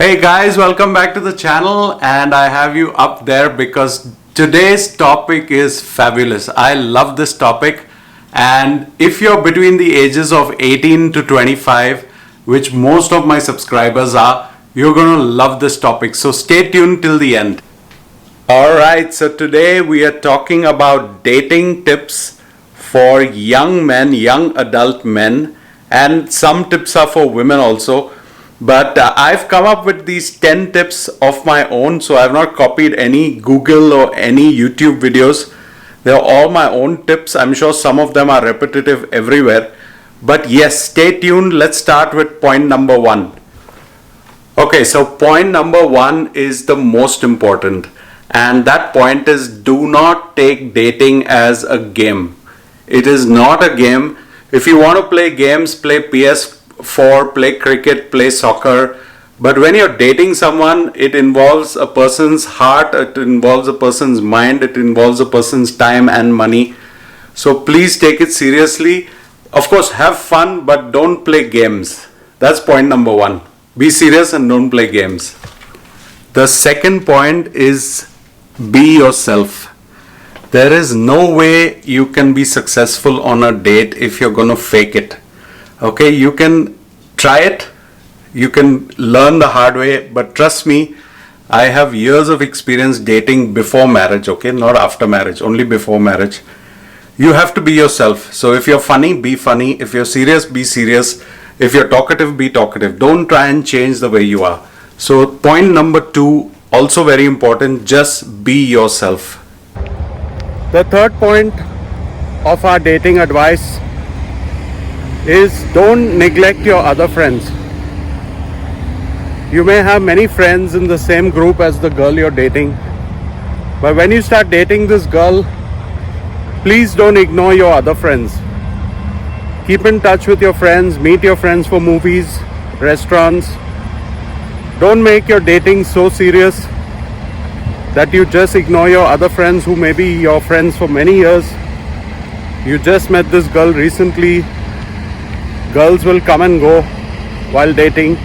Hey guys, welcome back to the channel, and I have you up there because today's topic is fabulous. I love this topic, and if you're between the ages of 18 to 25, which most of my subscribers are, you're going to love this topic. So stay tuned till the end. Alright, so today we are talking about dating tips for young men, young adult men, and some tips are for women also. But I've come up with these 10 tips of my own, so I've not copied any Google or any YouTube videos. They're all my own tips. I'm sure some of them are repetitive everywhere. But yes, stay tuned. Let's start with point number one. Okay, so point number one is the most important. And that point is, do not take dating as a game. It is not a game. If you want to play games, play PS4, play cricket, play soccer. But when you're dating someone, it involves a person's heart, it involves a person's mind, it involves a person's time and money. So please take it seriously. Of course, have fun, but don't play games. That's point number one. Be serious and don't play games. The second point is be yourself. There is no way you can be successful on a date if you're going to fake it. Okay, you can try it, you can learn the hard way, but trust me, I have years of experience dating before marriage, okay, not after marriage, only before marriage. You have to be yourself. So if you're funny, be funny. If you're serious, be serious. If you're talkative, be talkative. Don't try and change the way you are. So point number two, also very important, just be yourself. The third point of our dating advice is don't neglect your other friends. You may have many friends in the same group as the girl you're dating, but when you start dating this girl, please don't ignore your other friends. Keep in touch with your friends, meet your friends for movies, restaurants. Don't make your dating so serious that you just ignore your other friends who may be your friends for many years. You just met this girl recently. Girls will come and go while dating,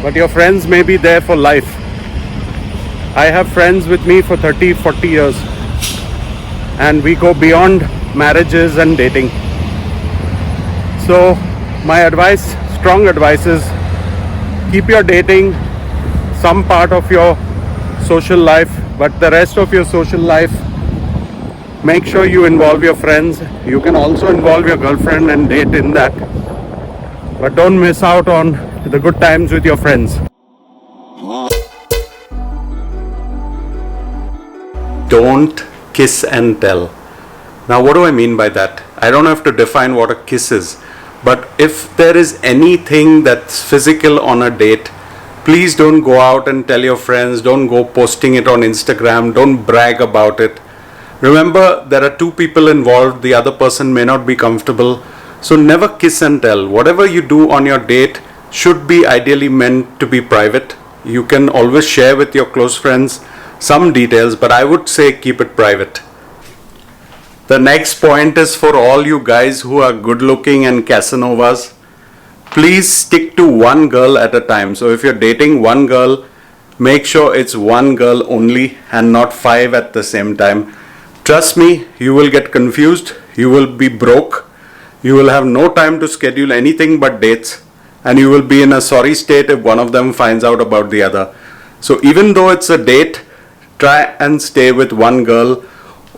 but your friends may be there for life. I have friends with me for 30, 40 years, and we go beyond marriages and dating. So my advice, strong advice is keep your dating some part of your social life, but the rest of your social life, make sure you involve your friends. You can also involve your girlfriend and date in that, but don't miss out on the good times with your friends. Don't kiss and tell. Now what do I mean by that? I don't have to define what a kiss is, but if there is anything that's physical on a date, please don't go out and tell your friends, don't go posting it on Instagram, don't brag about it. Remember, there are two people involved, the other person may not be comfortable. So never kiss and tell. Whatever you do on your date should be ideally meant to be private. You can always share with your close friends some details, but I would say keep it private. The next point is for all you guys who are good looking and Casanovas. Please stick to one girl at a time. So if you're dating one girl, make sure it's one girl only and not 5 at the same time. Trust me, you will get confused, you will be broke, you will have no time to schedule anything but dates, and you will be in a sorry state if one of them finds out about the other. So even though it's a date, try and stay with one girl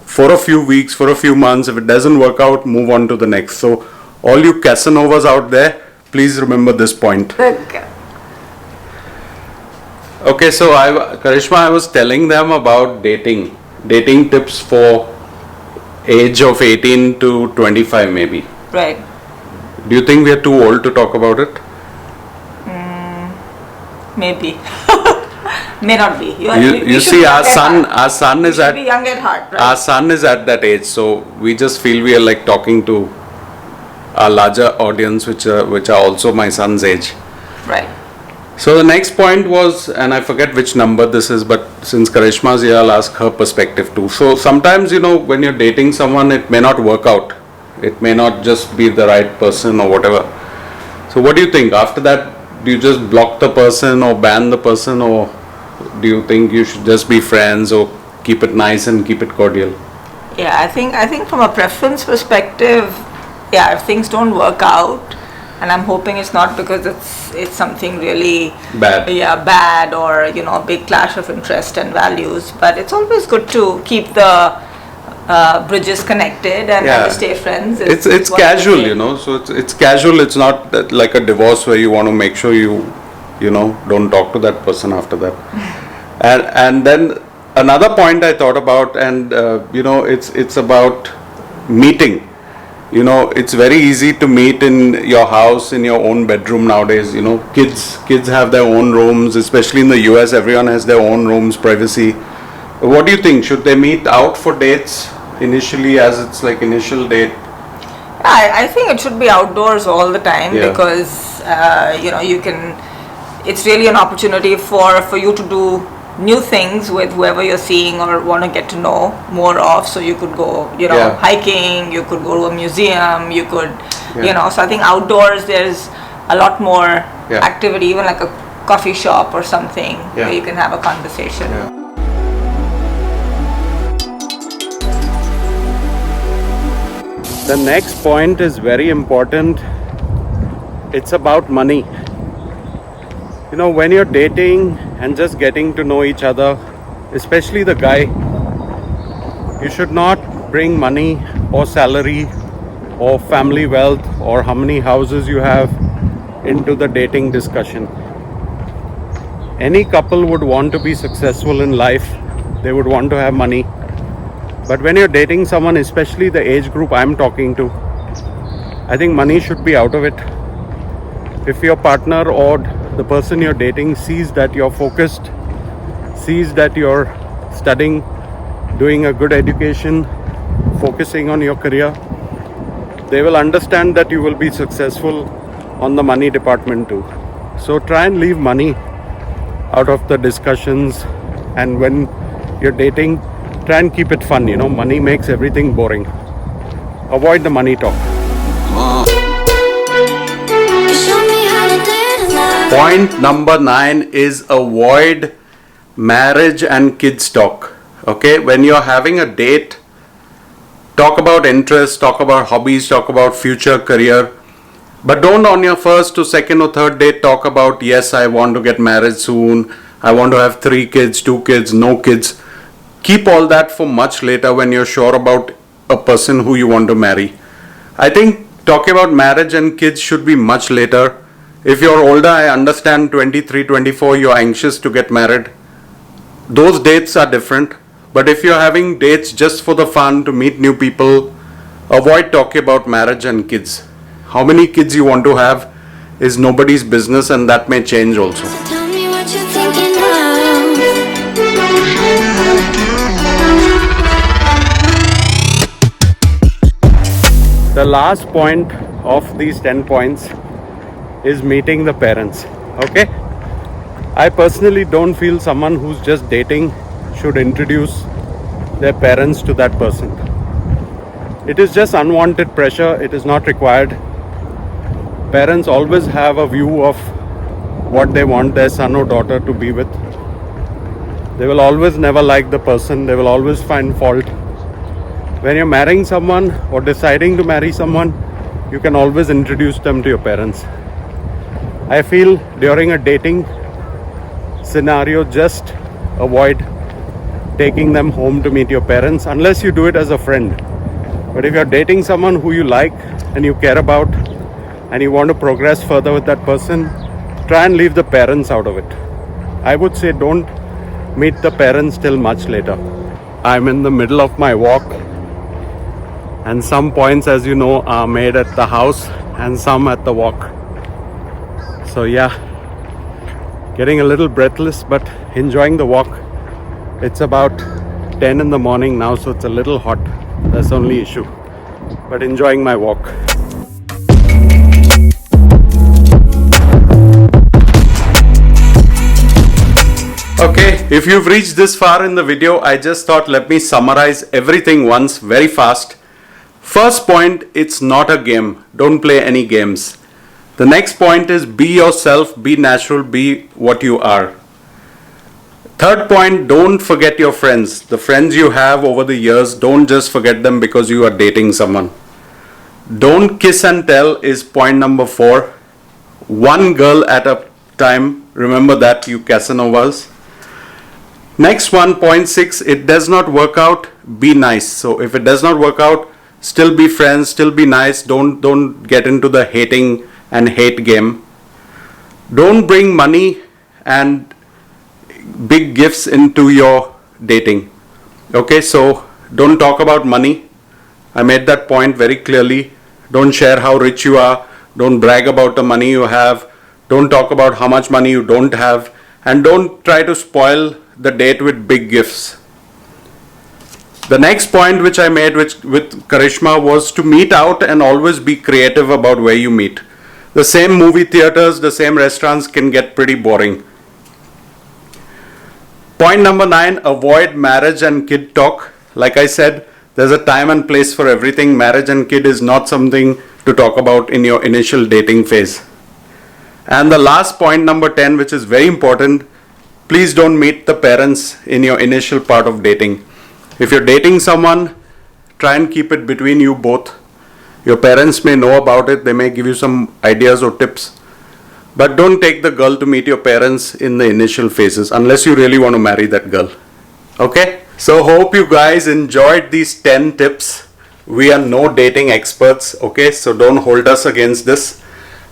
for a few weeks, for a few months. If it doesn't work out, move on to the next. So all you Casanovas out there, please remember this point. Okay, so Karishma, I was telling them about dating tips for age of 18 to 25 maybe. Right. Do you think we are too old to talk about it? Maybe. May not be. You see, our son is at young at heart, right? Our son is at that age, so we just feel we are like talking to a larger audience, which are also my son's age. Right. So the next point was, and I forget which number this is, but since Karishma's here, I'll ask her perspective too. So sometimes, when you're dating someone, it may not work out. It may not just be the right person or whatever. So what do you think? After that do you just block the person or ban the person, or do you think you should just be friends or keep it nice and keep it cordial? Yeah, I think from a preference perspective, yeah, if things don't work out, and I'm hoping it's not because it's something really Bad. yeah, bad, or a big clash of interest and values. But it's always good to keep the bridges connected and to stay friends. It's what I casual, think. so it's casual. It's not like a divorce where you want to make sure you don't talk to that person after that. And then another point I thought about, and it's about meeting. It's very easy to meet in your house, in your own bedroom nowadays. Kids have their own rooms, especially in the US. Everyone has their own rooms, privacy. What do you think? Should they meet out for dates initially, as it's like initial date? I think it should be outdoors all the time, Yeah. because you can. It's really an opportunity for you to do new things with whoever you're seeing or want to get to know more of. So you could go, Yeah. hiking. You could go to a museum. You could, Yeah. So I think outdoors there's a lot more Yeah. activity, even like a coffee shop or something Yeah. where you can have a conversation. Yeah. The next point is very important. It's about money. When you're dating and just getting to know each other, especially the guy, you should not bring money or salary or family wealth or how many houses you have into the dating discussion. Any couple would want to be successful in life. They would want to have money. But when you're dating someone, especially the age group I'm talking to, I think money should be out of it. If your partner or the person you're dating sees that you're focused, sees that you're studying, doing a good education, focusing on your career, they will understand that you will be successful on the money department too. So try and leave money out of the discussions, and when you're dating, try and keep it fun. Money makes everything boring. Avoid the money talk. Point number 9 is avoid marriage and kids talk. Okay, when you're having a date, talk about interests, talk about hobbies, talk about future career. But don't on your first to second or third date talk about, yes, I want to get married soon, I want to have 3 kids, 2 kids, no kids. Keep all that for much later when you're sure about a person who you want to marry. I think talking about marriage and kids should be much later. If you're older, I understand 23, 24, you're anxious to get married. Those dates are different. But if you're having dates just for the fun, to meet new people, avoid talking about marriage and kids. How many kids you want to have is nobody's business, and that may change also. Tell me what you're thinking of. The last point of these 10 points is meeting the parents. Okay? I personally don't feel someone who's just dating should introduce their parents to that person. It is just unwanted pressure. It is not required. Parents always have a view of what they want their son or daughter to be with. They will always never like the person. They will always find fault. When you're marrying someone or deciding to marry someone, you can always introduce them to your parents. I feel during a dating scenario, just avoid taking them home to meet your parents unless you do it as a friend. But if you're dating someone who you like and you care about and you want to progress further with that person, try and leave the parents out of it. I would say don't meet the parents till much later. I'm in the middle of my walk, and some points, as you know, are made at the house and some at the walk. So yeah, getting a little breathless but enjoying the walk. It's about 10 in the morning now, so it's a little hot. That's the only issue, but enjoying my walk. Okay, if you've reached this far in the video, I just thought let me summarize everything once very fast. First point, it's not a game. Don't play any games. The next point is be yourself, be natural, be what you are. Third point, don't forget your friends. The friends you have over the years, don't just forget them because you are dating someone. Don't kiss and tell is point number 4. One girl at a time. Remember that, you Casanovas. Next one, point 6, it does not work out, be nice. So if it does not work out, still be friends, still be nice. Don't get into the hating and hate game. Don't bring money and big gifts into your dating. Okay, so don't talk about money. I made that point very clearly. Don't share how rich you are. Don't brag about the money you have. Don't talk about how much money you don't have. And don't try to spoil the date with big gifts. The next point which I made with Karishma was to meet out and always be creative about where you meet. The same movie theaters, the same restaurants can get pretty boring. Point number 9, avoid marriage and kid talk. Like I said, there's a time and place for everything. Marriage and kid is not something to talk about in your initial dating phase. And the last point, number 10, which is very important, please don't meet the parents in your initial part of dating. If you're dating someone, try and keep it between you both. Your parents may know about it, they may give you some ideas or tips. But don't take the girl to meet your parents in the initial phases unless you really want to marry that girl. Okay? So hope you guys enjoyed these 10 tips. We are no dating experts, okay? So don't hold us against this.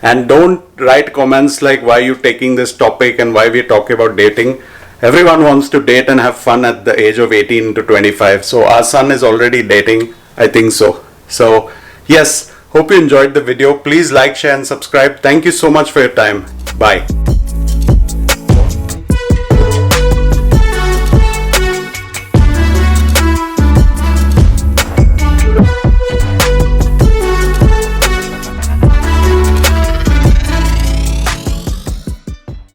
And don't write comments like why you taking this topic and why we're talking about dating. Everyone wants to date and have fun at the age of 18 to 25. So our son is already dating, I think so. So yes, hope you enjoyed the video. Please like, share and subscribe. Thank you so much for your time. Bye.